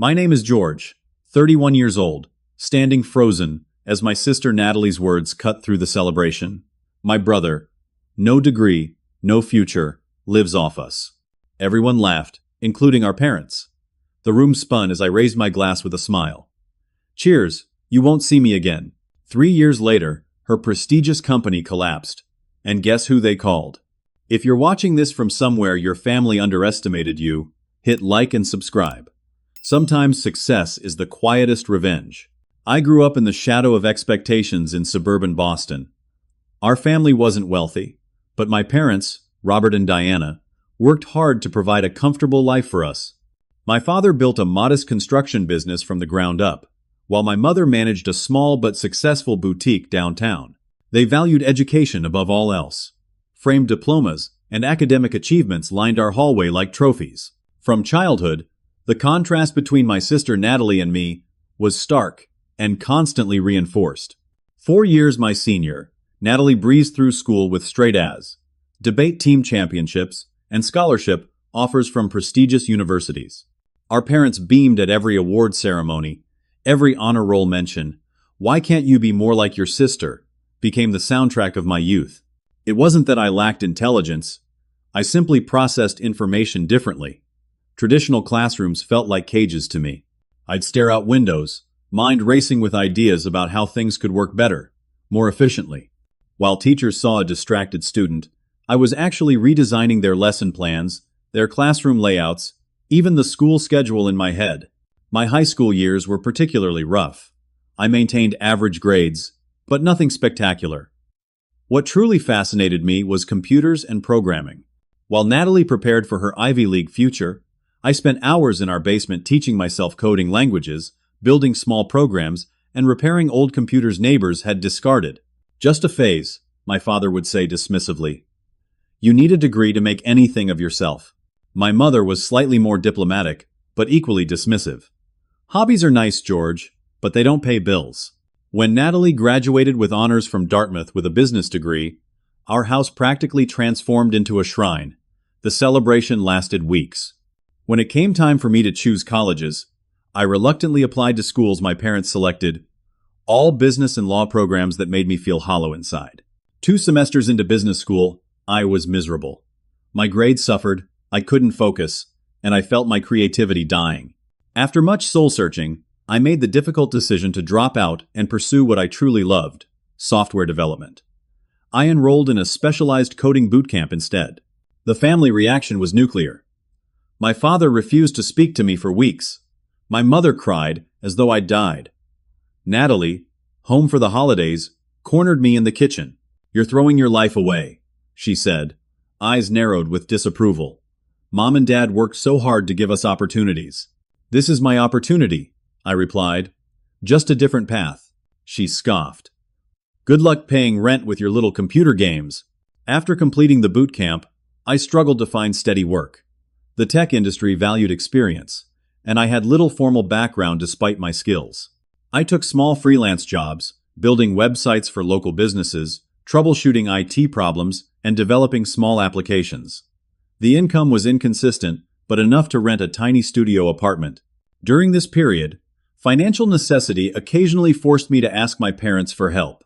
My name is George, 31 years old, standing frozen as my sister Natalie's words cut through the celebration. My brother, no degree, no future, lives off us. Everyone laughed, including our parents. The room spun as I raised my glass with a smile. Cheers, you won't see me again. 3 years later, her prestigious company collapsed. And guess who they called? If you're watching this from somewhere your family underestimated you, hit like and subscribe. Sometimes success is the quietest revenge. I grew up in the shadow of expectations in suburban Boston. Our family wasn't wealthy, but my parents, Robert and Diana, worked hard to provide a comfortable life for us. My father built a modest construction business from the ground up, while my mother managed a small but successful boutique downtown. They valued education above all else. Framed diplomas and academic achievements lined our hallway like trophies. From childhood, the contrast between my sister Natalie and me was stark and constantly reinforced. 4 years my senior, Natalie breezed through school with straight A's, debate team championships, and scholarship offers from prestigious universities. Our parents beamed at every award ceremony, every honor roll mention. "Why can't you be more like your sister?" became the soundtrack of my youth. It wasn't that I lacked intelligence. I simply processed information differently. Traditional classrooms felt like cages to me. I'd stare out windows, mind racing with ideas about how things could work better, more efficiently. While teachers saw a distracted student, I was actually redesigning their lesson plans, their classroom layouts, even the school schedule in my head. My high school years were particularly rough. I maintained average grades, but nothing spectacular. What truly fascinated me was computers and programming. While Natalie prepared for her Ivy League future, I spent hours in our basement teaching myself coding languages, building small programs, and repairing old computers neighbors had discarded. "Just a phase," my father would say dismissively. "You need a degree to make anything of yourself." My mother was slightly more diplomatic, but equally dismissive. "Hobbies are nice, George, but they don't pay bills." When Natalie graduated with honors from Dartmouth with a business degree, our house practically transformed into a shrine. The celebration lasted weeks. When it came time for me to choose colleges, I reluctantly applied to schools my parents selected, all business and law programs that made me feel hollow inside. 2 semesters into business school, I was miserable. My grades suffered, I couldn't focus, and I felt my creativity dying. After much soul-searching, I made the difficult decision to drop out and pursue what I truly loved, software development. I enrolled in a specialized coding bootcamp instead. The family reaction was nuclear. My father refused to speak to me for weeks. My mother cried as though I'd died. Natalie, home for the holidays, cornered me in the kitchen. "You're throwing your life away," she said, eyes narrowed with disapproval. "Mom and Dad worked so hard to give us opportunities." "This is my opportunity," I replied. "Just a different path." She scoffed. "Good luck paying rent with your little computer games." After completing the boot camp, I struggled to find steady work. The tech industry valued experience, and I had little formal background despite my skills. I took small freelance jobs, building websites for local businesses, troubleshooting IT problems, and developing small applications. The income was inconsistent, but enough to rent a tiny studio apartment. During this period, financial necessity occasionally forced me to ask my parents for help.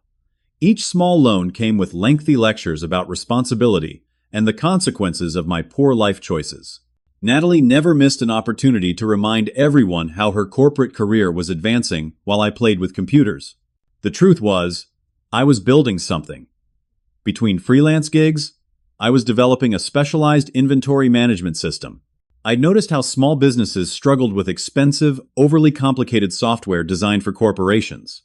Each small loan came with lengthy lectures about responsibility and the consequences of my poor life choices. Natalie never missed an opportunity to remind everyone how her corporate career was advancing while I played with computers. The truth was, I was building something. Between freelance gigs, I was developing a specialized inventory management system. I'd noticed how small businesses struggled with expensive, overly complicated software designed for corporations.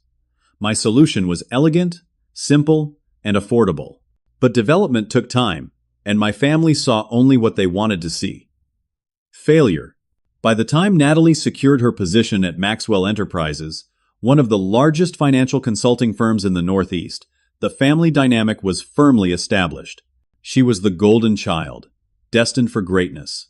My solution was elegant, simple, and affordable. But development took time, and my family saw only what they wanted to see. Failure. By the time Natalie secured her position at Maxwell Enterprises, one of the largest financial consulting firms in the Northeast, the family dynamic was firmly established. She was the golden child, destined for greatness.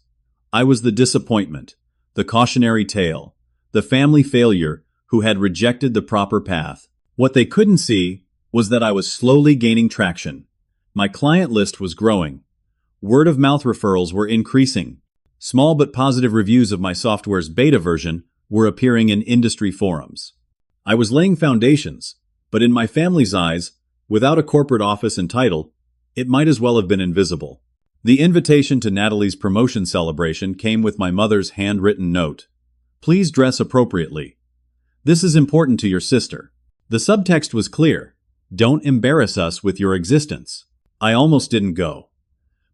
I was the disappointment, the cautionary tale, the family failure who had rejected the proper path. What they couldn't see was that I was slowly gaining traction. My client list was growing. Word-of-mouth referrals were increasing. Small but positive reviews of my software's beta version were appearing in industry forums. I was laying foundations, but in my family's eyes, without a corporate office and title, it might as well have been invisible. The invitation to Natalie's promotion celebration came with my mother's handwritten note. Please dress appropriately. This is important to your sister. The subtext was clear. Don't embarrass us with your existence. I almost didn't go.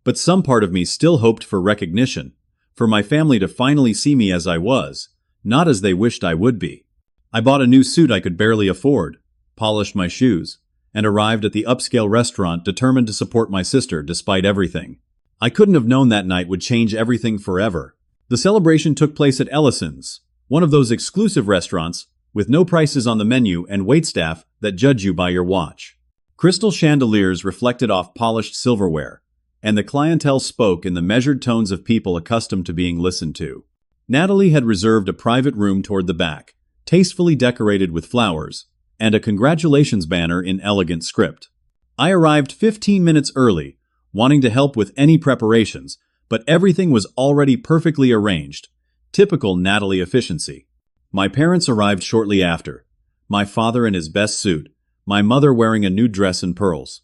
But some part of me still hoped for recognition, for my family to finally see me as I was, not as they wished I would be. I bought a new suit I could barely afford, polished my shoes, and arrived at the upscale restaurant determined to support my sister despite everything. I couldn't have known that night would change everything forever. The celebration took place at Ellison's, one of those exclusive restaurants with no prices on the menu and waitstaff that judge you by your watch. Crystal chandeliers reflected off polished silverware, and the clientele spoke in the measured tones of people accustomed to being listened to. Natalie had reserved a private room toward the back, tastefully decorated with flowers, and a congratulations banner in elegant script. I arrived 15 minutes early, wanting to help with any preparations, but everything was already perfectly arranged. Typical Natalie efficiency. My parents arrived shortly after. My father in his best suit, my mother wearing a new dress and pearls.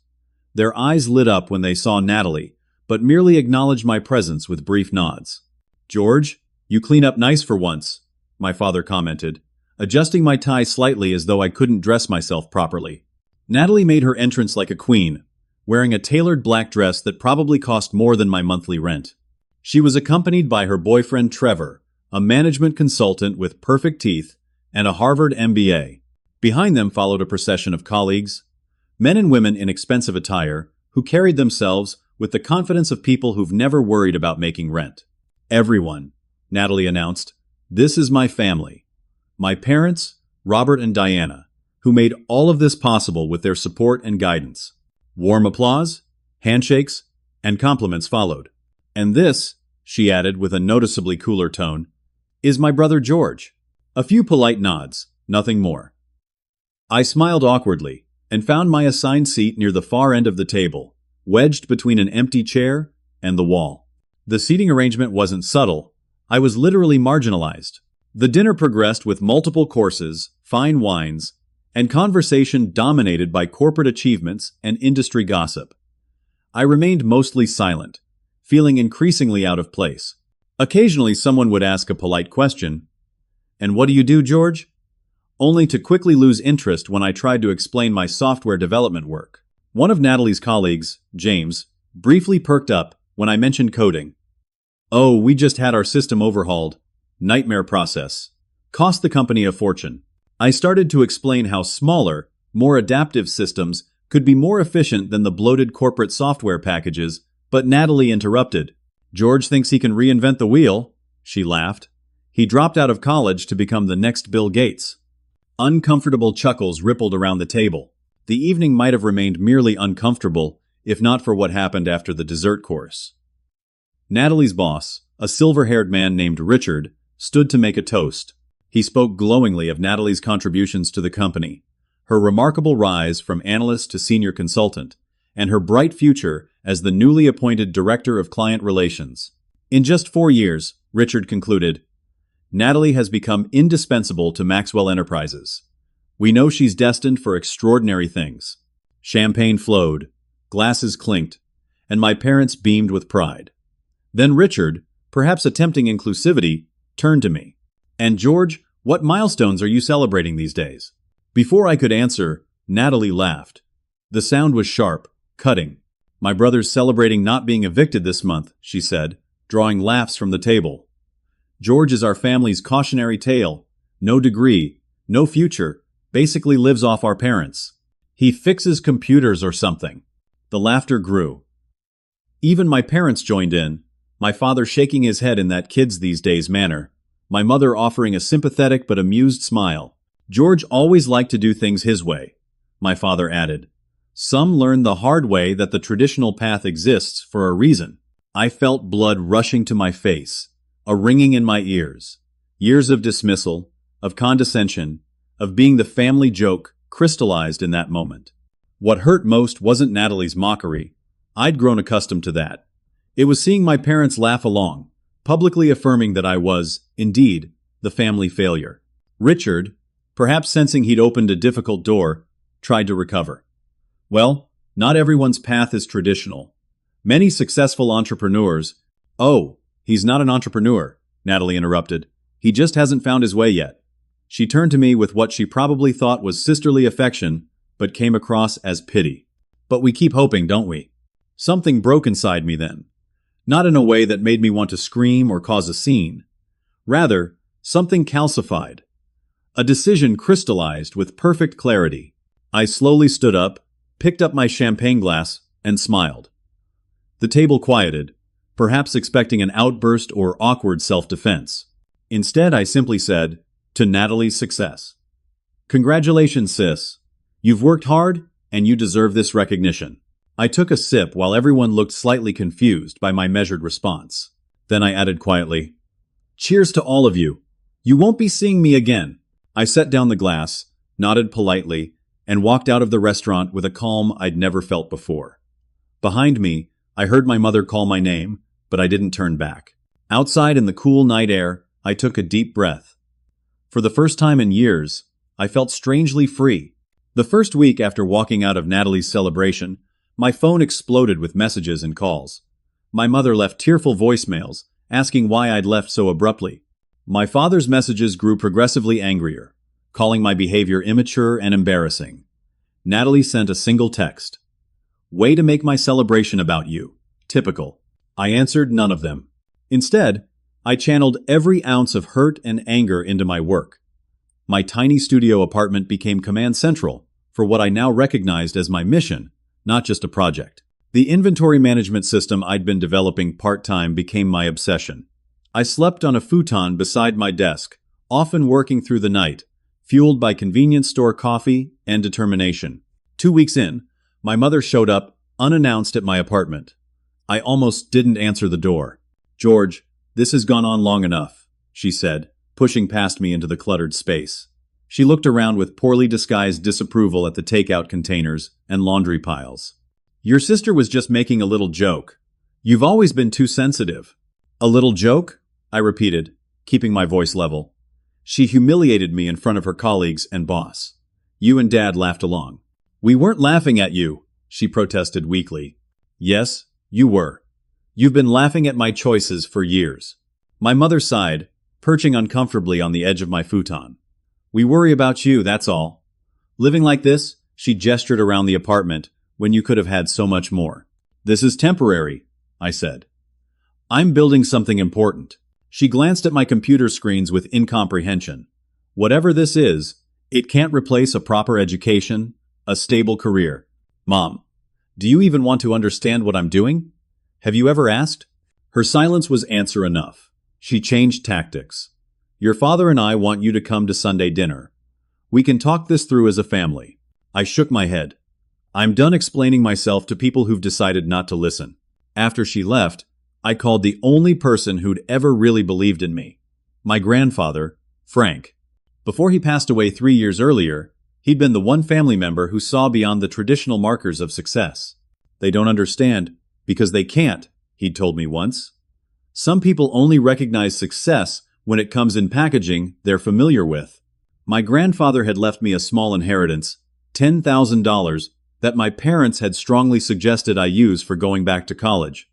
Their eyes lit up when they saw Natalie, but merely acknowledged my presence with brief nods. "George, you clean up nice for once," my father commented, adjusting my tie slightly as though I couldn't dress myself properly. Natalie made her entrance like a queen, wearing a tailored black dress that probably cost more than my monthly rent. She was accompanied by her boyfriend Trevor, a management consultant with perfect teeth and a Harvard MBA. Behind them followed a procession of colleagues, men and women in expensive attire, who carried themselves with the confidence of people who've never worried about making rent. "Everyone," Natalie announced, "this is my family. My parents, Robert and Diana, who made all of this possible with their support and guidance." Warm applause, handshakes, and compliments followed. "And this," she added with a noticeably cooler tone, "is my brother George." A few polite nods, nothing more. I smiled awkwardly and found my assigned seat near the far end of the table, wedged between an empty chair and the wall. The seating arrangement wasn't subtle. I was literally marginalized. The dinner progressed with multiple courses, fine wines, and conversation dominated by corporate achievements and industry gossip. I remained mostly silent, feeling increasingly out of place. Occasionally someone would ask a polite question, "And what do you do, George?" Only to quickly lose interest when I tried to explain my software development work. One of Natalie's colleagues, James, briefly perked up when I mentioned coding. "Oh, we just had our system overhauled. Nightmare process. Cost the company a fortune." I started to explain how smaller, more adaptive systems could be more efficient than the bloated corporate software packages, but Natalie interrupted. "George thinks he can reinvent the wheel," she laughed. "He dropped out of college to become the next Bill Gates." Uncomfortable chuckles rippled around the table. The evening might have remained merely uncomfortable, if not for what happened after the dessert course. Natalie's boss, a silver-haired man named Richard, stood to make a toast. He spoke glowingly of Natalie's contributions to the company, her remarkable rise from analyst to senior consultant, and her bright future as the newly appointed Director of Client Relations. "In just 4 years," Richard concluded, "Natalie has become indispensable to Maxwell Enterprises. We know she's destined for extraordinary things." Champagne flowed, glasses clinked, and my parents beamed with pride. Then Richard, perhaps attempting inclusivity, turned to me. "And George, what milestones are you celebrating these days?" Before I could answer, Natalie laughed. The sound was sharp, cutting. "My brother's celebrating not being evicted this month," she said, drawing laughs from the table. "George is our family's cautionary tale. No degree, no future, basically lives off our parents. He fixes computers or something." The laughter grew. Even my parents joined in, my father shaking his head in that kids these days manner, my mother offering a sympathetic but amused smile. "George always liked to do things his way," my father added. "Some learn the hard way that the traditional path exists for a reason." I felt blood rushing to my face, a ringing in my ears. Years of dismissal, of condescension, of being the family joke crystallized in that moment. What hurt most wasn't Natalie's mockery. I'd grown accustomed to that. It was seeing my parents laugh along, publicly affirming that I was, indeed, the family failure. Richard, perhaps sensing he'd opened a difficult door, tried to recover. Well, not everyone's path is traditional. Many successful entrepreneurs— Oh, he's not an entrepreneur, Natalie interrupted. He just hasn't found his way yet. She turned to me with what she probably thought was sisterly affection, but came across as pity. But we keep hoping, don't we? Something broke inside me then. Not in a way that made me want to scream or cause a scene. Rather, something calcified. A decision crystallized with perfect clarity. I slowly stood up, picked up my champagne glass, and smiled. The table quieted, perhaps expecting an outburst or awkward self-defense. Instead, I simply said, to Natalie's success, "Congratulations, sis. You've worked hard, and you deserve this recognition." I took a sip while everyone looked slightly confused by my measured response. Then I added quietly, "Cheers to all of you. You won't be seeing me again." I set down the glass, nodded politely, and walked out of the restaurant with a calm I'd never felt before. Behind me, I heard my mother call my name, but I didn't turn back. Outside in the cool night air, I took a deep breath. For the first time in years, I felt strangely free. The first week after walking out of Natalie's celebration, my phone exploded with messages and calls. My mother left tearful voicemails, asking why I'd left so abruptly. My father's messages grew progressively angrier, calling my behavior immature and embarrassing. Natalie sent a single text. "Way to make my celebration about you. Typical." I answered none of them. Instead, I channeled every ounce of hurt and anger into my work. My tiny studio apartment became command central for what I now recognized as my mission, not just a project. The inventory management system I'd been developing part-time became my obsession. I slept on a futon beside my desk, often working through the night, fueled by convenience store coffee and determination. 2 weeks in, my mother showed up, unannounced, at my apartment. I almost didn't answer the door. "George, this has gone on long enough," she said, pushing past me into the cluttered space. She looked around with poorly disguised disapproval at the takeout containers and laundry piles. "Your sister was just making a little joke. You've always been too sensitive." "A little joke?" I repeated, keeping my voice level. "She humiliated me in front of her colleagues and boss. You and Dad laughed along." "We weren't laughing at you," she protested weakly. "Yes, you were. You've been laughing at my choices for years." My mother sighed, perching uncomfortably on the edge of my futon. "We worry about you, that's all. Living like this," she gestured around the apartment, "when you could have had so much more." "This is temporary," I said. "I'm building something important." She glanced at my computer screens with incomprehension. "Whatever this is, it can't replace a proper education, a stable career." "Mom, do you even want to understand what I'm doing? Have you ever asked?" Her silence was answer enough. She changed tactics. "Your father and I want you to come to Sunday dinner. We can talk this through as a family." I shook my head. "I'm done explaining myself to people who've decided not to listen." After she left, I called the only person who'd ever really believed in me. My grandfather, Frank. Before he passed away 3 years earlier, he'd been the one family member who saw beyond the traditional markers of success. "They don't understand, because they can't," he'd told me once. "Some people only recognize success when it comes in packaging they're familiar with." My grandfather had left me a small inheritance, $10,000, that my parents had strongly suggested I use for going back to college.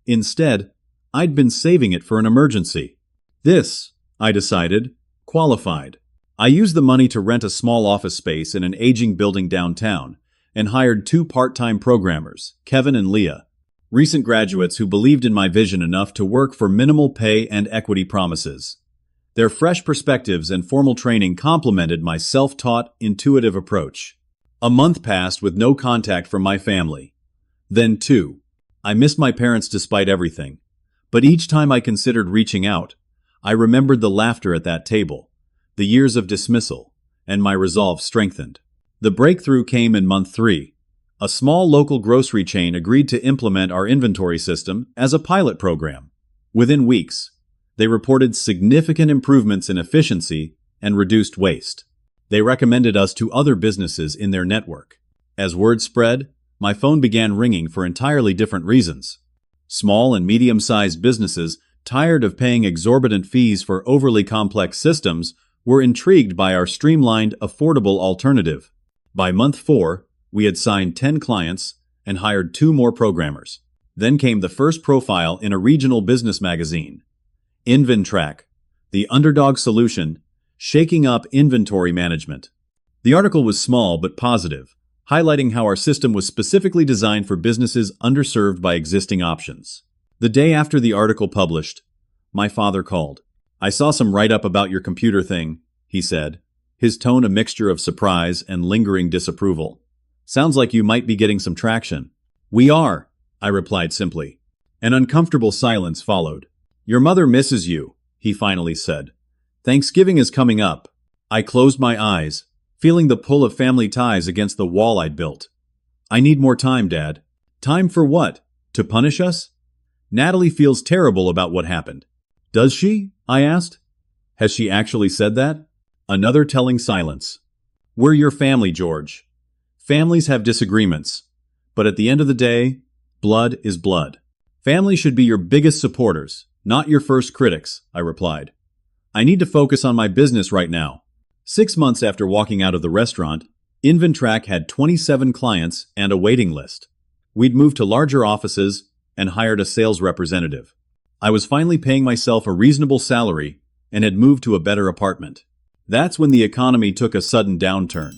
Instead, I'd been saving it for an emergency. This, I decided, qualified. I used the money to rent a small office space in an aging building downtown and hired 2 part-time programmers, Kevin and Leah, recent graduates who believed in my vision enough to work for minimal pay and equity promises. Their fresh perspectives and formal training complemented my self-taught, intuitive approach. A month passed with no contact from my family. Then 2. I missed my parents despite everything. But each time I considered reaching out, I remembered the laughter at that table, the years of dismissal, and my resolve strengthened. The breakthrough came in month 3. A small local grocery chain agreed to implement our inventory system as a pilot program. Within weeks, they reported significant improvements in efficiency and reduced waste. They recommended us to other businesses in their network. As word spread, my phone began ringing for entirely different reasons. Small and medium-sized businesses tired of paying exorbitant fees for overly complex systems, were intrigued by our streamlined, affordable alternative. By month 4, we had signed 10 clients and hired 2 more programmers. Then came the first profile in a regional business magazine. InvenTrack, the underdog solution, shaking up inventory management. The article was small but positive, highlighting how our system was specifically designed for businesses underserved by existing options. The day after the article published, my father called. "I saw some write-up about your computer thing," he said, his tone a mixture of surprise and lingering disapproval. "Sounds like you might be getting some traction." "We are," I replied simply. An uncomfortable silence followed. "Your mother misses you," he finally said. "Thanksgiving is coming up." I closed my eyes, feeling the pull of family ties against the wall I'd built. "I need more time, Dad." "Time for what? To punish us?" "Natalie feels terrible about what happened." "Does she?" I asked. "Has she actually said that?" Another telling silence. "We're your family, George. Families have disagreements, but at the end of the day, blood is blood. Family should be your biggest supporters, not your first critics," I replied. "I need to focus on my business right now." 6 months after walking out of the restaurant, InvenTrack had 27 clients and a waiting list. We'd moved to larger offices and hired a sales representative. I was finally paying myself a reasonable salary and had moved to a better apartment. That's when the economy took a sudden downturn.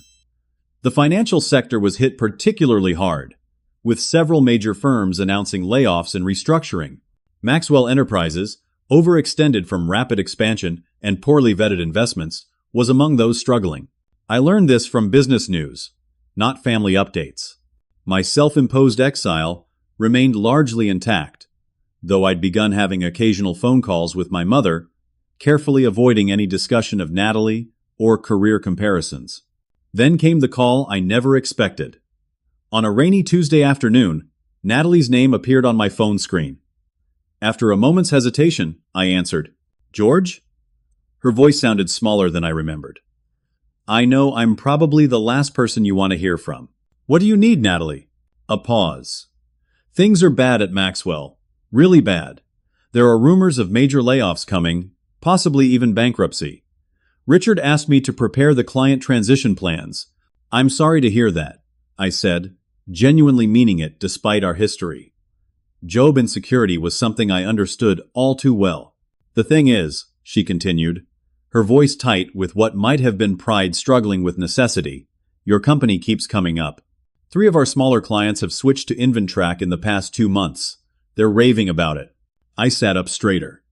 The financial sector was hit particularly hard, with several major firms announcing layoffs and restructuring. Maxwell Enterprises, overextended from rapid expansion and poorly vetted investments, was among those struggling. I learned this from business news, not family updates. My self-imposed exile remained largely intact, though I'd begun having occasional phone calls with my mother, carefully avoiding any discussion of Natalie or career comparisons. Then came the call I never expected. On a rainy Tuesday afternoon, Natalie's name appeared on my phone screen. After a moment's hesitation, I answered, "George?" Her voice sounded smaller than I remembered. "I know I'm probably the last person you want to hear from. What do you need, Natalie?" A pause. "Things are bad at Maxwell. Really bad. There are rumors of major layoffs coming, possibly even bankruptcy. Richard asked me to prepare the client transition plans. I'm sorry to hear that," I said, genuinely meaning it despite our history. Job insecurity was something I understood all too well. "The thing is," she continued, her voice tight with what might have been pride struggling with necessity, "your company keeps coming up. 3 of our smaller clients have switched to InvenTrack in the past 2 months. They're raving about it." I sat up straighter.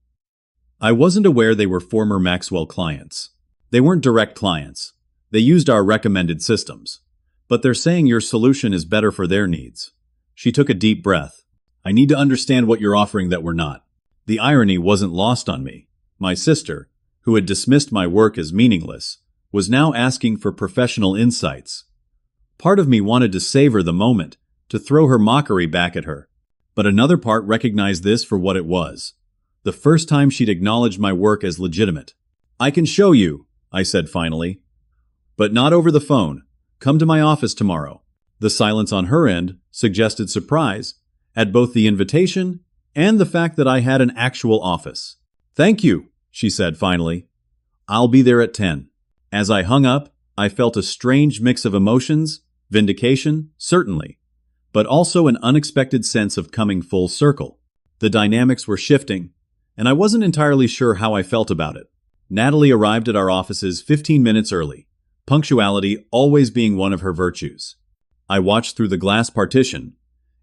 I wasn't aware they were former Maxwell clients. They weren't direct clients. They used our recommended systems. But they're saying your solution is better for their needs. She took a deep breath. "I need to understand what you're offering that we're not." The irony wasn't lost on me. My sister, who had dismissed my work as meaningless, was now asking for professional insights. Part of me wanted to savor the moment, to throw her mockery back at her. But another part recognized this for what it was. The first time she'd acknowledged my work as legitimate. "I can show you," I said finally. "But not over the phone. Come to my office tomorrow." The silence on her end suggested surprise at both the invitation and the fact that I had an actual office. "Thank you," she said finally. "I'll be there at 10. As I hung up, I felt a strange mix of emotions, vindication, certainly, but also an unexpected sense of coming full circle. The dynamics were shifting, and I wasn't entirely sure how I felt about it. Natalie arrived at our offices 15 minutes early, punctuality always being one of her virtues. I watched through the glass partition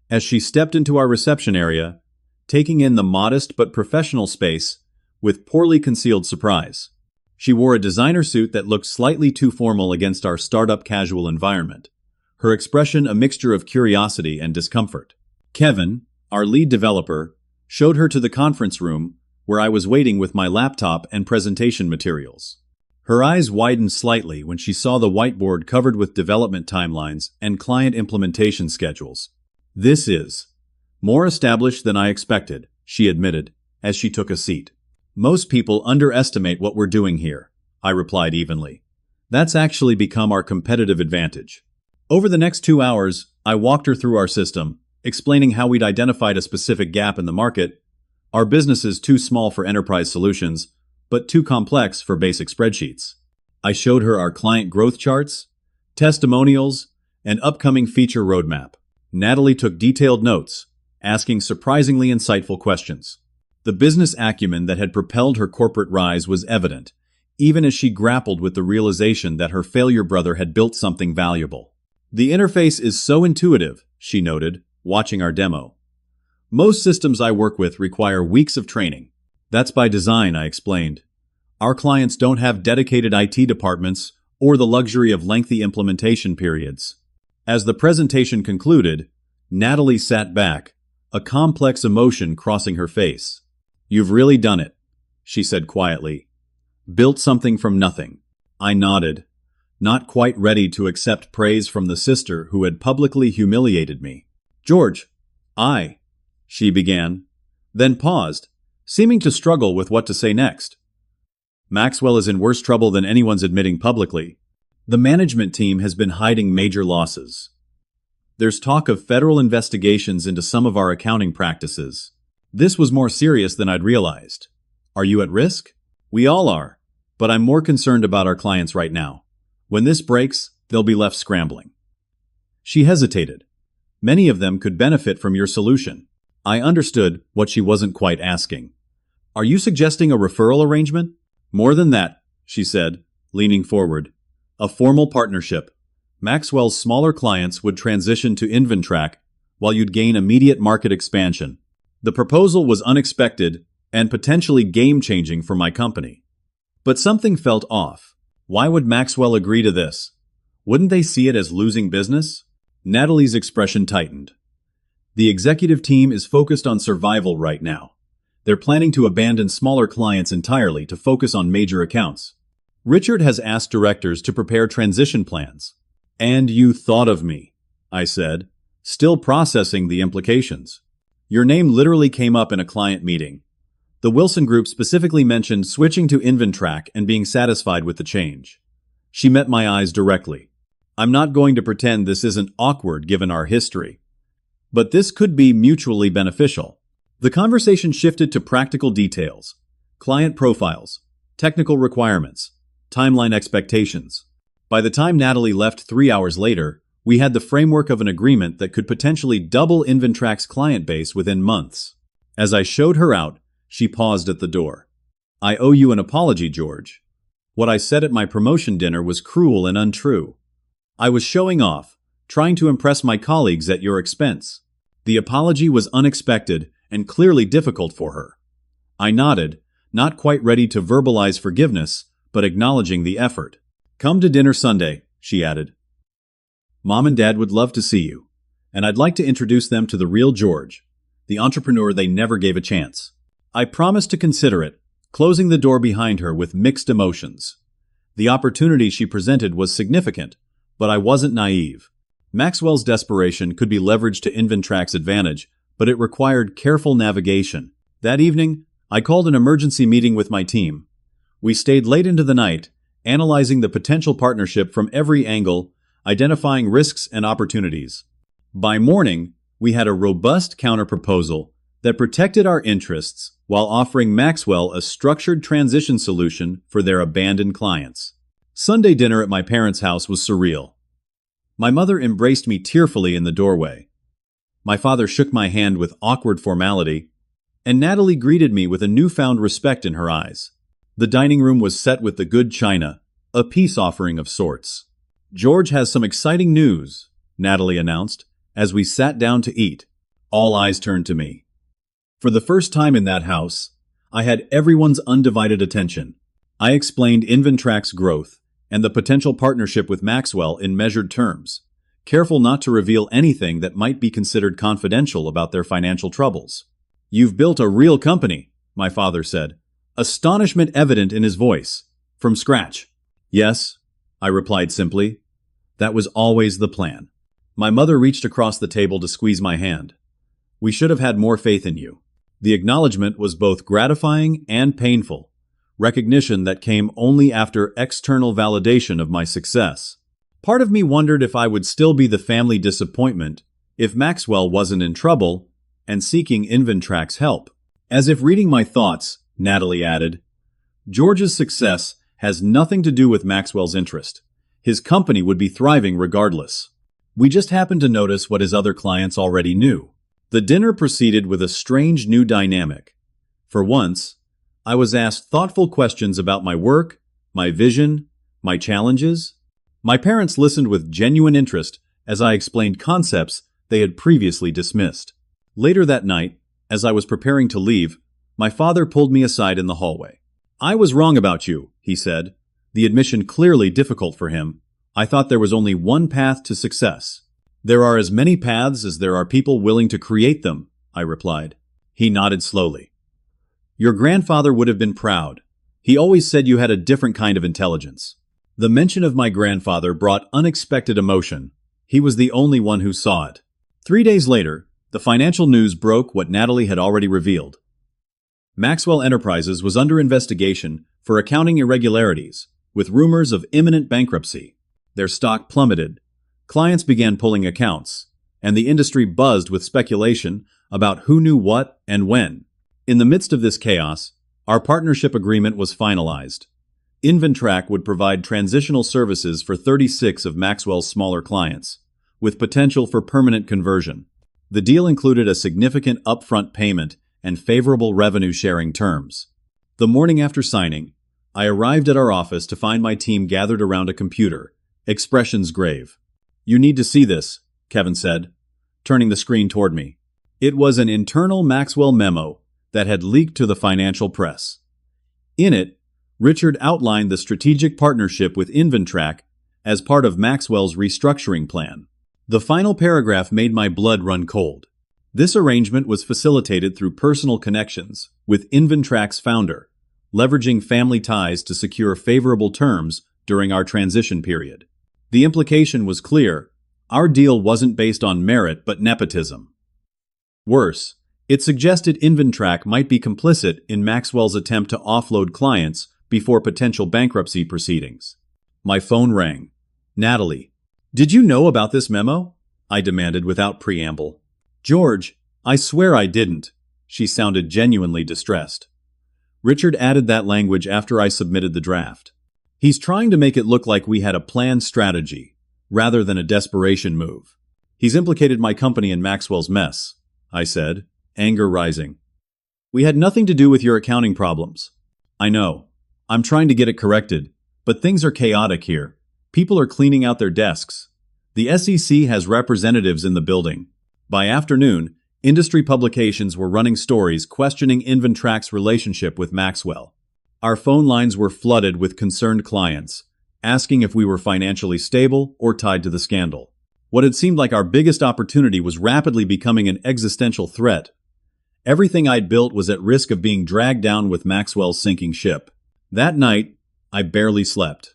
as she stepped into our reception area, taking in the modest but professional space with poorly concealed surprise. She wore a designer suit that looked slightly too formal against our startup casual environment, her expression a mixture of curiosity and discomfort. Kevin, our lead developer, showed her to the conference room where I was waiting with my laptop and presentation materials. Her eyes widened slightly when she saw the whiteboard covered with development timelines and client implementation schedules. "This is more established than I expected," she admitted, as she took a seat. "Most people underestimate what we're doing here," I replied evenly. "That's actually become our competitive advantage." Over the next 2 hours, I walked her through our system, explaining how we'd identified a specific gap in the market, Our business is too small for enterprise solutions, but too complex for basic spreadsheets. I showed her our client growth charts, testimonials, and upcoming feature roadmap. Natalie took detailed notes, asking surprisingly insightful questions. The business acumen that had propelled her corporate rise was evident, even as she grappled with the realization that her failure brother had built something valuable. The interface is so intuitive, she noted, watching our demo. Most systems I work with require weeks of training. That's by design, I explained. Our clients don't have dedicated IT departments or the luxury of lengthy implementation periods. As the presentation concluded, Natalie sat back, a complex emotion crossing her face. "You've really done it," she said quietly. "Built something from nothing." I nodded, not quite ready to accept praise from the sister who had publicly humiliated me. "George, she began, then paused, seeming to struggle with what to say next. "Maxwell is in worse trouble than anyone's admitting publicly. The management team has been hiding major losses. There's talk of federal investigations into some of our accounting practices. This was more serious than I'd realized. Are you at risk?" "We all are, but I'm more concerned about our clients right now. When this breaks, they'll be left scrambling." She hesitated. "Many of them could benefit from your solution." I understood what she wasn't quite asking. "Are you suggesting a referral arrangement?" "More than that," she said, leaning forward. "A formal partnership. Maxwell's smaller clients would transition to InvenTrack, while you'd gain immediate market expansion." The proposal was unexpected and potentially game-changing for my company. But something felt off. Why would Maxwell agree to this? Wouldn't they see it as losing business? Natalie's expression tightened. "The executive team is focused on survival right now. They're planning to abandon smaller clients entirely to focus on major accounts. Richard has asked directors to prepare transition plans." "And you thought of me," I said, still processing the implications. "Your name literally came up in a client meeting. The Wilson Group specifically mentioned switching to InvenTrack and being satisfied with the change." She met my eyes directly. "I'm not going to pretend this isn't awkward given our history. But this could be mutually beneficial." The conversation shifted to practical details, client profiles, technical requirements, timeline expectations. By the time Natalie left 3 hours later, we had the framework of an agreement that could potentially double InvenTrack's client base within months. As I showed her out, she paused at the door. "I owe you an apology, George. What I said at my promotion dinner was cruel and untrue. I was showing off, trying to impress my colleagues at your expense." The apology was unexpected and clearly difficult for her. I nodded, not quite ready to verbalize forgiveness, but acknowledging the effort. "Come to dinner Sunday," she added. "Mom and Dad would love to see you, and I'd like to introduce them to the real George, the entrepreneur they never gave a chance." I promised to consider it, closing the door behind her with mixed emotions. The opportunity she presented was significant, but I wasn't naive. Maxwell's desperation could be leveraged to InvenTrack's advantage, but it required careful navigation. That evening, I called an emergency meeting with my team. We stayed late into the night, analyzing the potential partnership from every angle, identifying risks and opportunities. By morning, we had a robust counterproposal that protected our interests while offering Maxwell a structured transition solution for their abandoned clients. Sunday dinner at my parents' house was surreal. My mother embraced me tearfully in the doorway. My father shook my hand with awkward formality, and Natalie greeted me with a newfound respect in her eyes. The dining room was set with the good china, a peace offering of sorts. "George has some exciting news," Natalie announced, as we sat down to eat. All eyes turned to me. For the first time in that house, I had everyone's undivided attention. I explained InvenTrack's growth and the potential partnership with Maxwell in measured terms, careful not to reveal anything that might be considered confidential about their financial troubles. "You've built a real company," my father said, astonishment evident in his voice. "From scratch." "Yes," I replied simply. "That was always the plan." My mother reached across the table to squeeze my hand. "We should have had more faith in you." The acknowledgement was both gratifying and painful, recognition that came only after external validation of my success. Part of me wondered if I would still be the family disappointment if Maxwell wasn't in trouble and seeking InvenTrack's help. As if reading my thoughts, Natalie added, George's success has nothing to do with Maxwell's interest. His company would be thriving regardless. We just happened to notice what his other clients already knew. The dinner proceeded with a strange new dynamic. For once, I was asked thoughtful questions about my work, my vision, my challenges. My parents listened with genuine interest as I explained concepts they had previously dismissed. Later that night, as I was preparing to leave, my father pulled me aside in the hallway. I was wrong about you, he said, the admission clearly difficult for him. I thought there was only one path to success. There are as many paths as there are people willing to create them, I replied. He nodded slowly. Your grandfather would have been proud. He always said you had a different kind of intelligence. The mention of my grandfather brought unexpected emotion. He was the only one who saw it. 3 days later, the financial news broke what Natalie had already revealed. Maxwell Enterprises was under investigation for accounting irregularities, with rumors of imminent bankruptcy. Their stock plummeted. Clients began pulling accounts, and the industry buzzed with speculation about who knew what and when. In the midst of this chaos, our partnership agreement was finalized. Inventrack would provide transitional services for 36 of Maxwell's smaller clients, with potential for permanent conversion. The deal included a significant upfront payment and favorable revenue-sharing terms. The morning after signing, I arrived at our office to find my team gathered around a computer, expressions grave. You need to see this, Kevin said, turning the screen toward me. It was an internal Maxwell memo that had leaked to the financial press. In it, Richard outlined the strategic partnership with Inventrack as part of Maxwell's restructuring plan. The final paragraph made my blood run cold. This arrangement was facilitated through personal connections with Inventrack's founder, leveraging family ties to secure favorable terms during our transition period. The implication was clear. Our deal wasn't based on merit but nepotism. Worse, it suggested Inventrack might be complicit in Maxwell's attempt to offload clients before potential bankruptcy proceedings. My phone rang. Natalie, did you know about this memo? I demanded without preamble. George, I swear I didn't. She sounded genuinely distressed. Richard added that language after I submitted the draft. He's trying to make it look like we had a planned strategy, rather than a desperation move. He's implicated my company in Maxwell's mess, I said, anger rising. We had nothing to do with your accounting problems. I know. I'm trying to get it corrected, but things are chaotic here. People are cleaning out their desks. The SEC has representatives in the building. By afternoon, industry publications were running stories questioning Inventrack's relationship with Maxwell. Our phone lines were flooded with concerned clients, asking if we were financially stable or tied to the scandal. What had seemed like our biggest opportunity was rapidly becoming an existential threat. Everything I'd built was at risk of being dragged down with Maxwell's sinking ship. That night, I barely slept.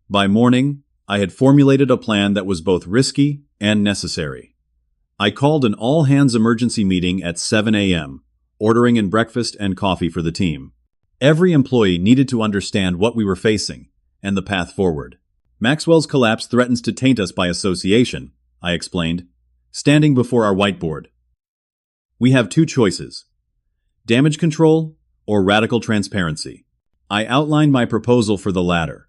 By morning, I had formulated a plan that was both risky and necessary. I called an all-hands emergency meeting at 7 a.m., ordering in breakfast and coffee for the team. Every employee needed to understand what we were facing and the path forward. Maxwell's collapse threatens to taint us by association, I explained, standing before our whiteboard. We have two choices: damage control or radical transparency. I outlined my proposal for the latter.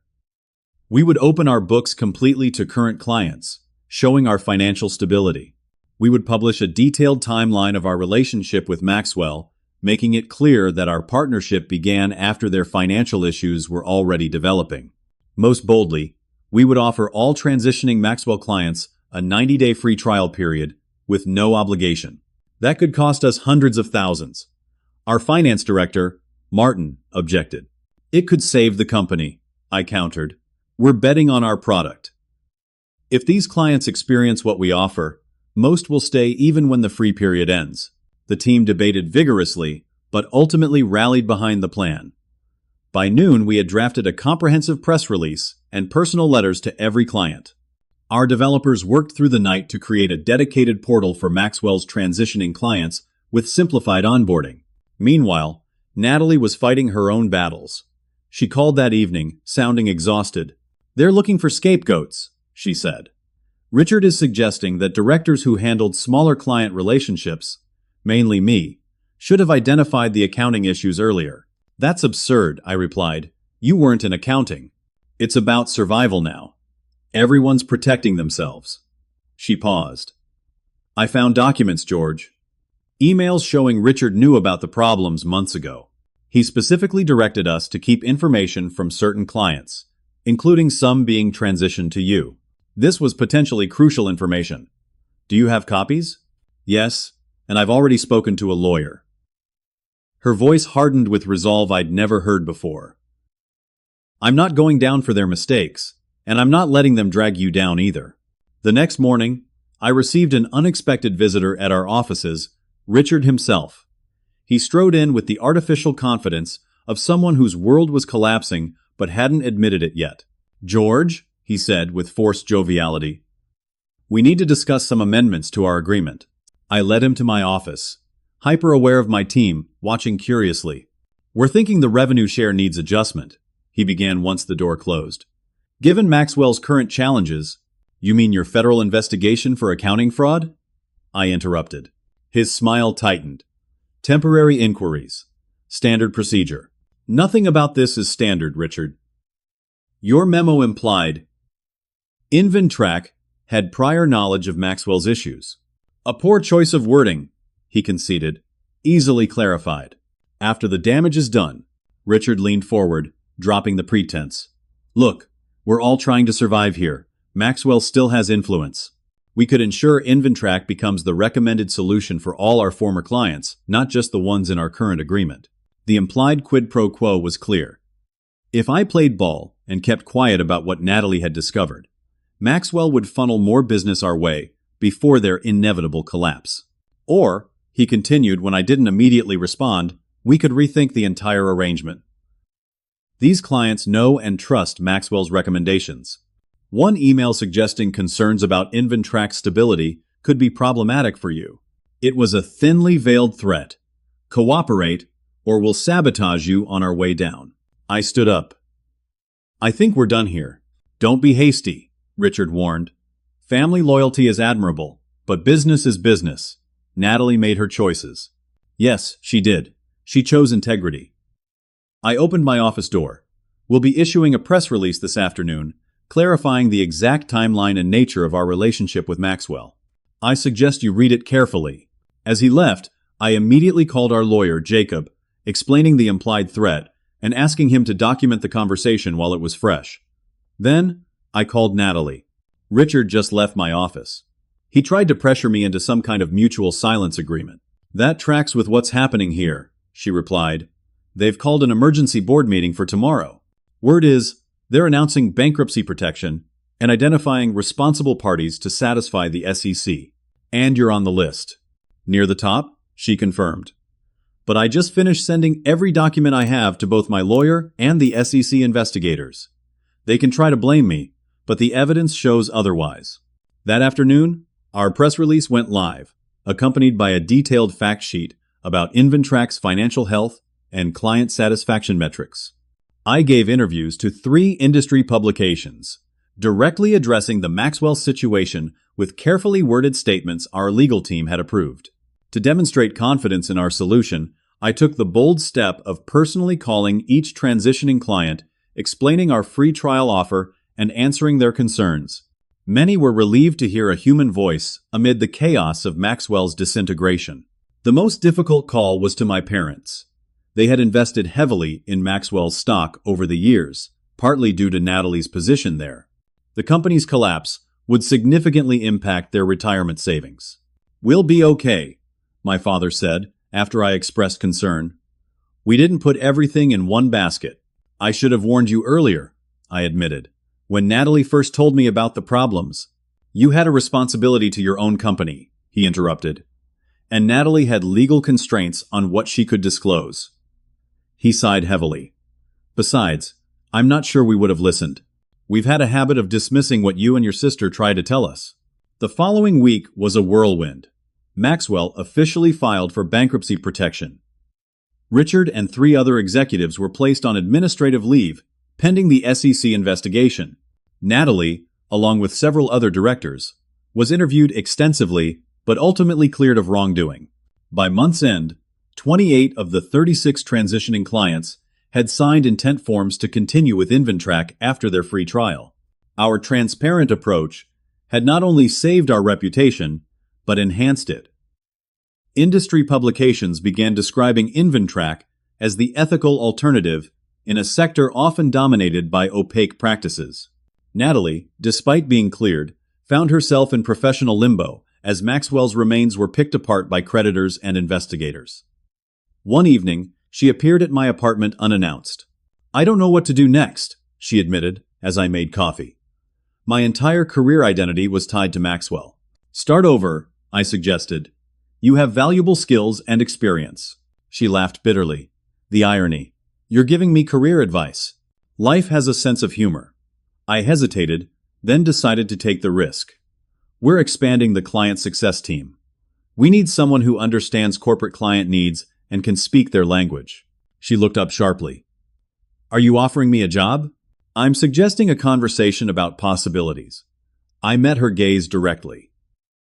We would open our books completely to current clients, showing our financial stability. We would publish a detailed timeline of our relationship with Maxwell, making it clear that our partnership began after their financial issues were already developing. Most boldly, we would offer all transitioning Maxwell clients a 90-day free trial period with no obligation. That could cost us hundreds of thousands. Our finance director, Martin, objected. It could save the company, I countered. We're betting on our product. If these clients experience what we offer, most will stay even when the free period ends. The team debated vigorously, but ultimately rallied behind the plan. By noon, we had drafted a comprehensive press release and personal letters to every client. Our developers worked through the night to create a dedicated portal for Maxwell's transitioning clients with simplified onboarding. Meanwhile, Natalie was fighting her own battles. She called that evening, sounding exhausted. They're looking for scapegoats, she said. Richard is suggesting that directors who handled smaller client relationships, mainly me, Should have identified the accounting issues earlier. That's absurd, I replied. You weren't in accounting. It's about survival now. Everyone's protecting themselves. She paused. I found documents, George. Emails showing Richard knew about the problems months ago. He specifically directed us to keep information from certain clients, including some being transitioned to you. This was potentially crucial information. Do you have copies? Yes, and I've already spoken to a lawyer. Her voice hardened with resolve I'd never heard before. I'm not going down for their mistakes, and I'm not letting them drag you down either. The next morning, I received an unexpected visitor at our offices, Richard himself. He strode in with the artificial confidence of someone whose world was collapsing but hadn't admitted it yet. George, he said with forced joviality, we need to discuss some amendments to our agreement. I led him to my office, hyper-aware of my team, watching curiously. We're thinking the revenue share needs adjustment, he began once the door closed. Given Maxwell's current challenges, you mean your federal investigation for accounting fraud? I interrupted. His smile tightened. Temporary inquiries. Standard procedure. Nothing about this is standard, Richard. Your memo implied Inventrack had prior knowledge of Maxwell's issues. A poor choice of wording, he conceded, easily clarified. After the damage is done, Richard leaned forward, dropping the pretense. Look, we're all trying to survive here. Maxwell still has influence. We could ensure Inventrack becomes the recommended solution for all our former clients, not just the ones in our current agreement. The implied quid pro quo was clear. If I played ball and kept quiet about what Natalie had discovered, Maxwell would funnel more business our way before their inevitable collapse. Or, he continued when I didn't immediately respond, we could rethink the entire arrangement. These clients know and trust Maxwell's recommendations. One email suggesting concerns about Inventrack's stability could be problematic for you. It was a thinly veiled threat. Cooperate, or we'll sabotage you on our way down. I stood up. I think we're done here. Don't be hasty, Richard warned. Family loyalty is admirable, but business is business. Natalie made her choices. Yes, she did. She chose integrity. I opened my office door. We'll be issuing a press release this afternoon, clarifying the exact timeline and nature of our relationship with Maxwell. I suggest you read it carefully. As he left, I immediately called our lawyer, Jacob, explaining the implied threat and asking him to document the conversation while it was fresh. Then, I called Natalie. Richard just left my office. He tried to pressure me into some kind of mutual silence agreement. That tracks with what's happening here, she replied. They've called an emergency board meeting for tomorrow. Word is, they're announcing bankruptcy protection and identifying responsible parties to satisfy the SEC. And you're on the list. Near the top, she confirmed. But I just finished sending every document I have to both my lawyer and the SEC investigators. They can try to blame me, but the evidence shows otherwise. That afternoon, our press release went live, accompanied by a detailed fact sheet about Inventrack's financial health and client satisfaction metrics. I gave interviews to 3 industry publications, directly addressing the Maxwell situation with carefully worded statements our legal team had approved. To demonstrate confidence in our solution, I took the bold step of personally calling each transitioning client, explaining our free trial offer, and answering their concerns. Many were relieved to hear a human voice amid the chaos of Maxwell's disintegration. The most difficult call was to my parents. They had invested heavily in Maxwell's stock over the years, partly due to Natalie's position there. The company's collapse would significantly impact their retirement savings. We'll be okay, my father said after I expressed concern. We didn't put everything in one basket. I should have warned you earlier, I admitted. When Natalie first told me about the problems, you had a responsibility to your own company, he interrupted. And Natalie had legal constraints on what she could disclose. He sighed heavily. Besides, I'm not sure we would have listened. We've had a habit of dismissing what you and your sister tried to tell us. The following week was a whirlwind. Maxwell officially filed for bankruptcy protection. Richard and 3 other executives were placed on administrative leave, pending the SEC investigation. Natalie, along with several other directors, was interviewed extensively but ultimately cleared of wrongdoing. By month's end, 28 of the 36 transitioning clients had signed intent forms to continue with InvenTrack after their free trial. Our transparent approach had not only saved our reputation, but enhanced it. Industry publications began describing InvenTrack as the ethical alternative in a sector often dominated by opaque practices. Natalie, despite being cleared, found herself in professional limbo as Maxwell's remains were picked apart by creditors and investigators. One evening, she appeared at my apartment unannounced. "I don't know what to do next," she admitted as I made coffee. My entire career identity was tied to Maxwell. "Start over," I suggested. "You have valuable skills and experience." She laughed bitterly. The irony. "You're giving me career advice." Life has a sense of humor. I hesitated, then decided to take the risk. "We're expanding the client success team. We need someone who understands corporate client needs and can speak their language." She looked up sharply. "Are you offering me a job?" "I'm suggesting a conversation about possibilities." I met her gaze directly.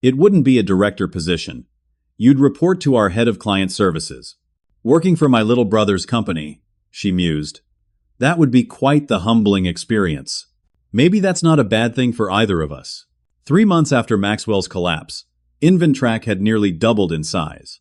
"It wouldn't be a director position. You'd report to our head of client services." "Working for my little brother's company," she mused. "That would be quite the humbling experience." Maybe that's not a bad thing for either of us. 3 months after Maxwell's collapse, InvenTrack had nearly doubled in size.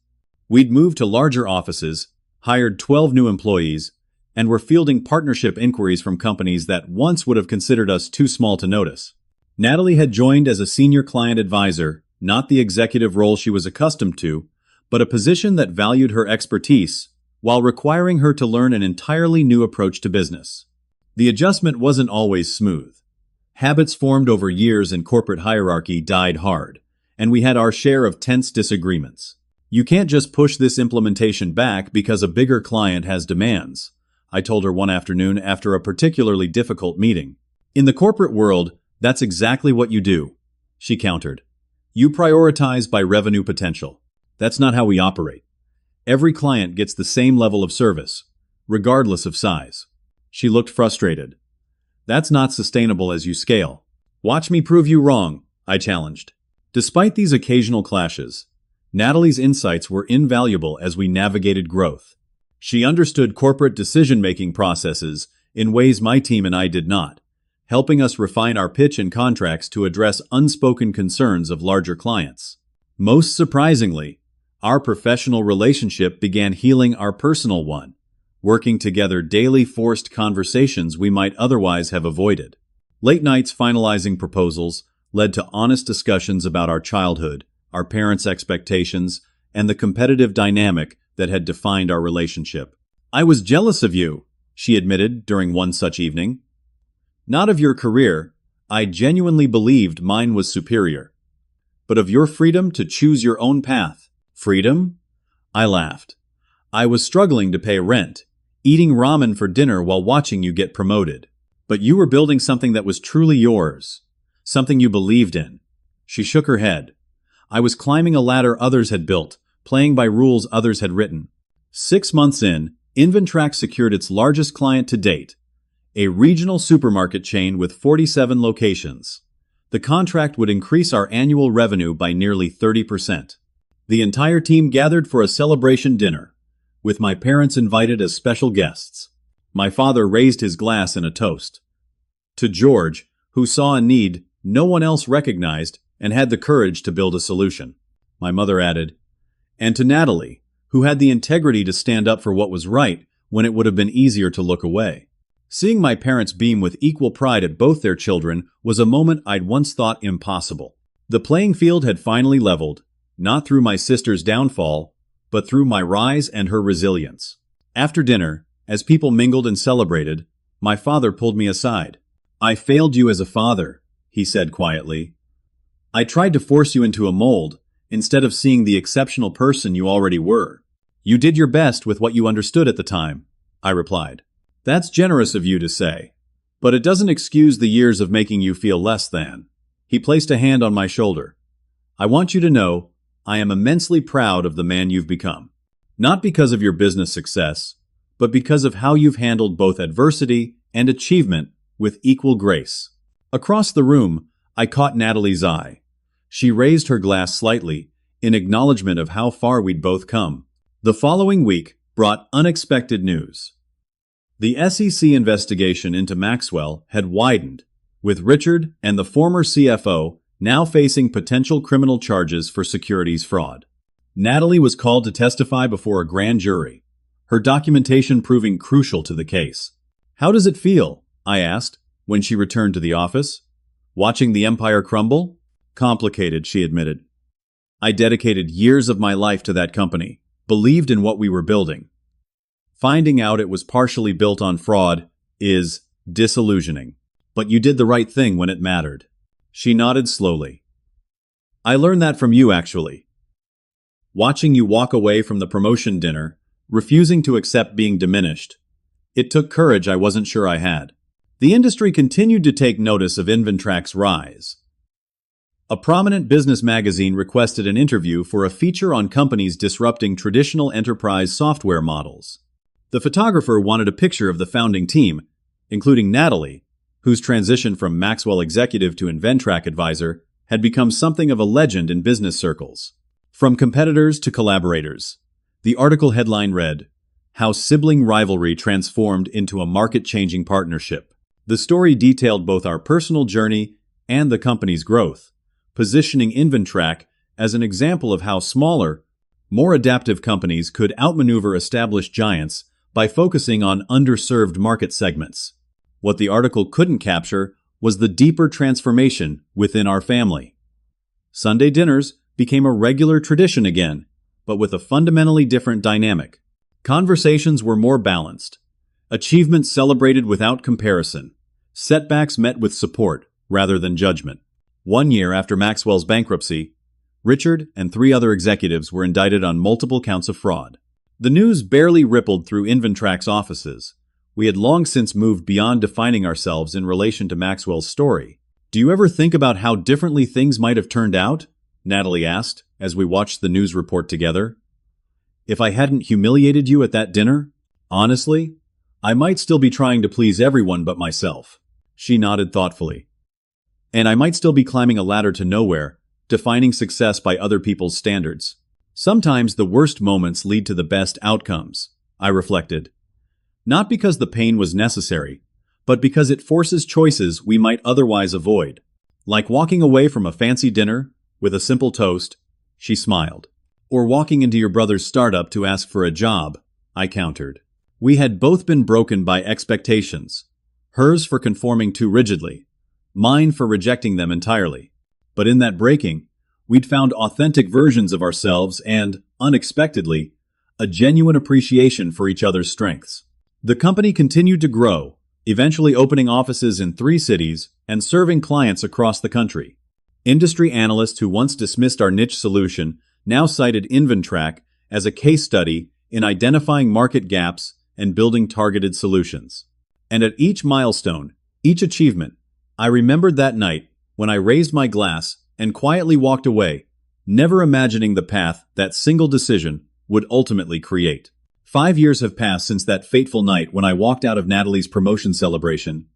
We'd moved to larger offices, hired 12 new employees, and were fielding partnership inquiries from companies that once would have considered us too small to notice. Natalie had joined as a senior client advisor, not the executive role she was accustomed to, but a position that valued her expertise, while requiring her to learn an entirely new approach to business. The adjustment wasn't always smooth. Habits formed over years in corporate hierarchy died hard, and we had our share of tense disagreements. "You can't just push this implementation back because a bigger client has demands," I told her one afternoon after a particularly difficult meeting. "In the corporate world, that's exactly what you do," she countered. "You prioritize by revenue potential. That's not how we operate. Every client gets the same level of service, regardless of size." She looked frustrated. "That's not sustainable as you scale." "Watch me prove you wrong," I challenged. Despite these occasional clashes, Natalie's insights were invaluable as we navigated growth. She understood corporate decision-making processes in ways my team and I did not, helping us refine our pitch and contracts to address unspoken concerns of larger clients. Most surprisingly, our professional relationship began healing our personal one. Working together daily forced conversations we might otherwise have avoided. Late nights finalizing proposals led to honest discussions about our childhood, our parents' expectations, and the competitive dynamic that had defined our relationship. "I was jealous of you," she admitted during one such evening. "Not of your career. I genuinely believed mine was superior. But of your freedom to choose your own path." "Freedom?" I laughed. "I was struggling to pay rent, eating ramen for dinner while watching you get promoted. But you were building something that was truly yours, something you believed in." She shook her head. "I was climbing a ladder others had built, playing by rules others had written." 6 months in, InvenTrack secured its largest client to date, a regional supermarket chain with 47 locations. The contract would increase our annual revenue by nearly 30%. The entire team gathered for a celebration dinner, with my parents invited as special guests. My father raised his glass in a toast. To George, who saw a need no one else recognized and had the courage to build a solution. My mother added, "And to Natalie, who had the integrity to stand up for what was right when it would have been easier to look away." Seeing my parents beam with equal pride at both their children was a moment I'd once thought impossible. The playing field had finally leveled, not through my sister's downfall, but through my rise and her resilience. After dinner, as people mingled and celebrated, my father pulled me aside. "I failed you as a father," he said quietly. "I tried to force you into a mold, instead of seeing the exceptional person you already were." "You did your best with what you understood at the time," I replied. "That's generous of you to say, but it doesn't excuse the years of making you feel less than." He placed a hand on my shoulder. "I want you to know I am immensely proud of the man you've become. Not because of your business success, but because of how you've handled both adversity and achievement with equal grace." Across the room, I caught Natalie's eye. She raised her glass slightly, in acknowledgement of how far we'd both come. The following week brought unexpected news. The SEC investigation into Maxwell had widened, with Richard and the former CFO now facing potential criminal charges for securities fraud. Natalie was called to testify before a grand jury, her documentation proving crucial to the case. "How does it feel?" I asked, when she returned to the office. "Watching the empire crumble?" "Complicated," she admitted. "I dedicated years of my life to that company, believed in what we were building. Finding out it was partially built on fraud is disillusioning. But you did the right thing when it mattered." She nodded slowly. "I learned that from you, actually. Watching you walk away from the promotion dinner, refusing to accept being diminished. It took courage I wasn't sure I had." The industry continued to take notice of Inventrak's rise. A prominent business magazine requested an interview for a feature on companies disrupting traditional enterprise software models. The photographer wanted a picture of the founding team, including Natalie, whose transition from Maxwell executive to Inventrak advisor had become something of a legend in business circles. From competitors to collaborators, the article headline read, "How Sibling Rivalry Transformed into a Market-Changing Partnership." The story detailed both our personal journey and the company's growth, positioning Inventrak as an example of how smaller, more adaptive companies could outmaneuver established giants by focusing on underserved market segments. What the article couldn't capture was the deeper transformation within our family. Sunday dinners became a regular tradition again, but with a fundamentally different dynamic. Conversations were more balanced. Achievements celebrated without comparison. Setbacks met with support rather than judgment. 1 year after Maxwell's bankruptcy, Richard and 3 other executives were indicted on multiple counts of fraud. The news barely rippled through Inventrak's offices. We had long since moved beyond defining ourselves in relation to Maxwell's story. "Do you ever think about how differently things might have turned out?" Natalie asked, as we watched the news report together. "If I hadn't humiliated you at that dinner? Honestly, I might still be trying to please everyone but myself." She nodded thoughtfully. "And I might still be climbing a ladder to nowhere, defining success by other people's standards." Sometimes the worst moments lead to the best outcomes, I reflected. Not because the pain was necessary, but because it forces choices we might otherwise avoid. Like walking away from a fancy dinner with a simple toast, she smiled. Or walking into your brother's startup to ask for a job, I countered. We had both been broken by expectations, hers for conforming too rigidly, mine for rejecting them entirely. But in that breaking, we'd found authentic versions of ourselves and, unexpectedly, a genuine appreciation for each other's strengths. The company continued to grow, eventually opening offices in 3 cities and serving clients across the country. Industry analysts who once dismissed our niche solution now cited Inventrak as a case study in identifying market gaps and building targeted solutions. And at each milestone, each achievement, I remembered that night when I raised my glass and quietly walked away, never imagining the path that single decision would ultimately create. 5 years have passed since that fateful night when I walked out of Natalie's promotion celebration.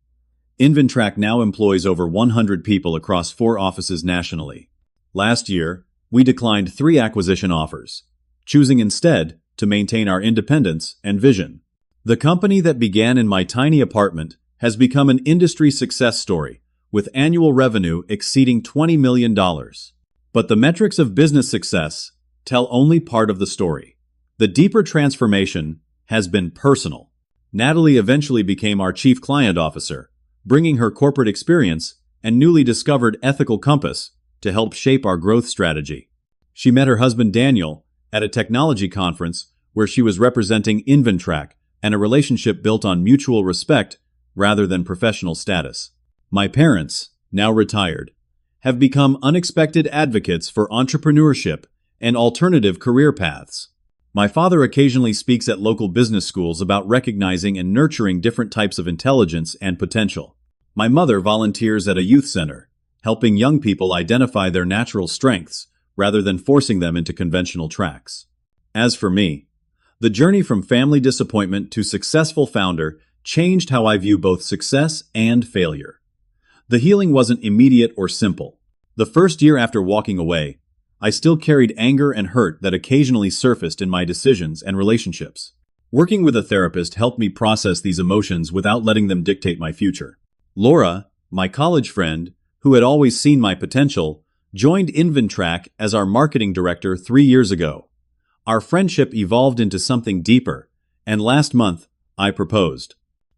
Inventrak now employs over 100 people across 4 offices nationally. Last year, we declined 3 acquisition offers, choosing instead to maintain our independence and vision. The company that began in my tiny apartment has become an industry success story, with annual revenue exceeding $20 million. But the metrics of business success tell only part of the story. The deeper transformation has been personal. Natalie eventually became our chief client officer, bringing her corporate experience and newly discovered ethical compass to help shape our growth strategy. She met her husband Daniel at a technology conference where she was representing Inventrak and a relationship built on mutual respect rather than professional status. My parents, now retired, have become unexpected advocates for entrepreneurship and alternative career paths. My father occasionally speaks at local business schools about recognizing and nurturing different types of intelligence and potential. My mother volunteers at a youth center, helping young people identify their natural strengths rather than forcing them into conventional tracks. As for me, the journey from family disappointment to successful founder changed how I view both success and failure. The healing wasn't immediate or simple. The first year after walking away, I still carried anger and hurt that occasionally surfaced in my decisions and relationships. Working with a therapist helped me process these emotions without letting them dictate my future. Laura, my college friend, who had always seen my potential, joined Inventrack as our marketing director 3 years ago. Our friendship evolved into something deeper, and last month, I proposed.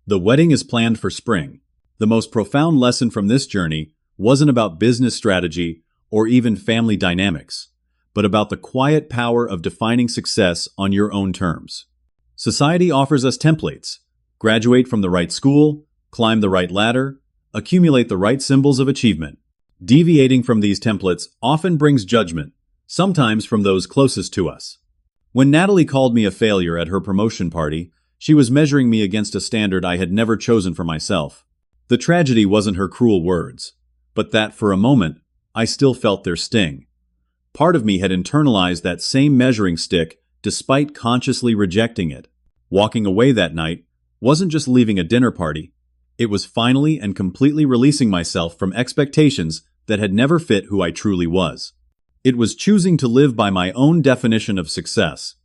The wedding is planned for spring. The most profound lesson from this journey wasn't about business strategy or even family dynamics, but about the quiet power of defining success on your own terms. Society offers us templates: graduate from the right school, climb the right ladder, accumulate the right symbols of achievement. Deviating from these templates often brings judgment, sometimes from those closest to us. When Natalie called me a failure at her promotion party, she was measuring me against a standard I had never chosen for myself. The tragedy wasn't her cruel words, but that for a moment, I still felt their sting. Part of me had internalized that same measuring stick despite consciously rejecting it. Walking away that night wasn't just leaving a dinner party. It was finally and completely releasing myself from expectations that had never fit who I truly was. It was choosing to live by my own definition of success,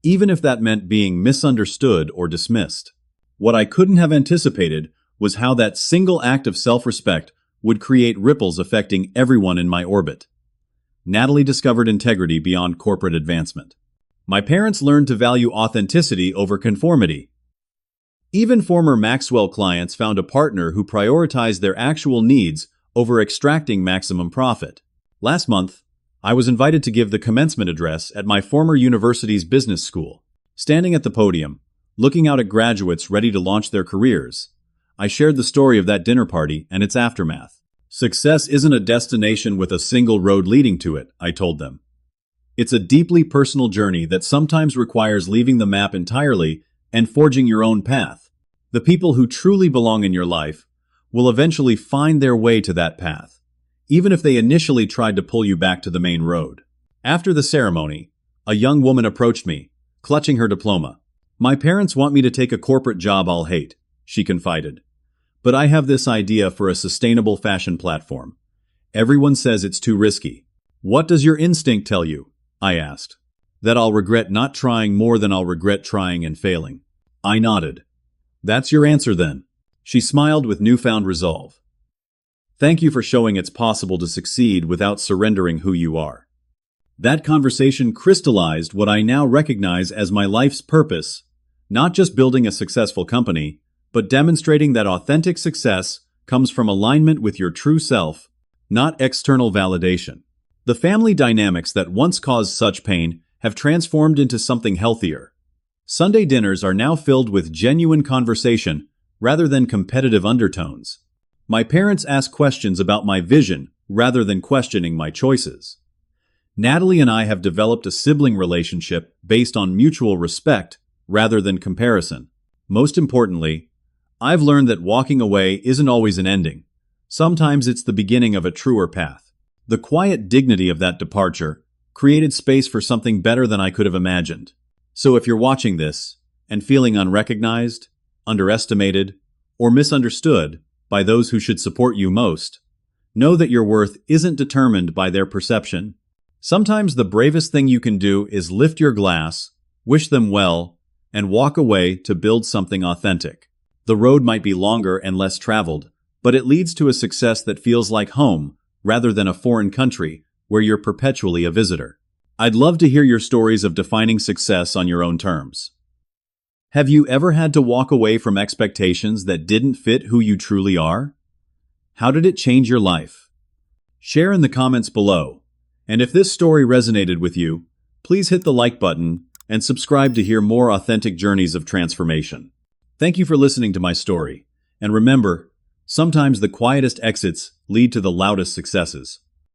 even if that meant being misunderstood or dismissed. What I couldn't have anticipated was how that single act of self-respect would create ripples affecting everyone in my orbit. Natalie discovered integrity beyond corporate advancement. My parents learned to value authenticity over conformity. Even former Maxwell clients found a partner who prioritized their actual needs over extracting maximum profit. Last month, I was invited to give the commencement address at my former university's business school. Standing at the podium, looking out at graduates ready to launch their careers, I shared the story of that dinner party and its aftermath. Success isn't a destination with a single road leading to it, I told them. It's a deeply personal journey that sometimes requires leaving the map entirely and forging your own path. The people who truly belong in your life will eventually find their way to that path, even if they initially tried to pull you back to the main road. After the ceremony, a young woman approached me, clutching her diploma. "My parents want me to take a corporate job I'll hate," she confided. "But I have this idea for a sustainable fashion platform. Everyone says it's too risky." "What does your instinct tell you?" I asked. "That I'll regret not trying more than I'll regret trying and failing." I nodded. "That's your answer then." She smiled with newfound resolve. "Thank you for showing it's possible to succeed without surrendering who you are." That conversation crystallized what I now recognize as my life's purpose, not just building a successful company, but demonstrating that authentic success comes from alignment with your true self, not external validation. The family dynamics that once caused such pain have transformed into something healthier. Sunday dinners are now filled with genuine conversation rather than competitive undertones. My parents ask questions about my vision rather than questioning my choices. Natalie and I have developed a sibling relationship based on mutual respect rather than comparison. Most importantly, I've learned that walking away isn't always an ending. Sometimes it's the beginning of a truer path. The quiet dignity of that departure created space for something better than I could have imagined. So if you're watching this and feeling unrecognized, underestimated, or misunderstood by those who should support you most, know that your worth isn't determined by their perception. Sometimes the bravest thing you can do is lift your glass, wish them well, and walk away to build something authentic. The road might be longer and less traveled, but it leads to a success that feels like home rather than a foreign country where you're perpetually a visitor. I'd love to hear your stories of defining success on your own terms. Have you ever had to walk away from expectations that didn't fit who you truly are? How did it change your life? Share in the comments below. And if this story resonated with you, please hit the like button and subscribe to hear more authentic journeys of transformation. Thank you for listening to my story. And remember, sometimes the quietest exits lead to the loudest successes.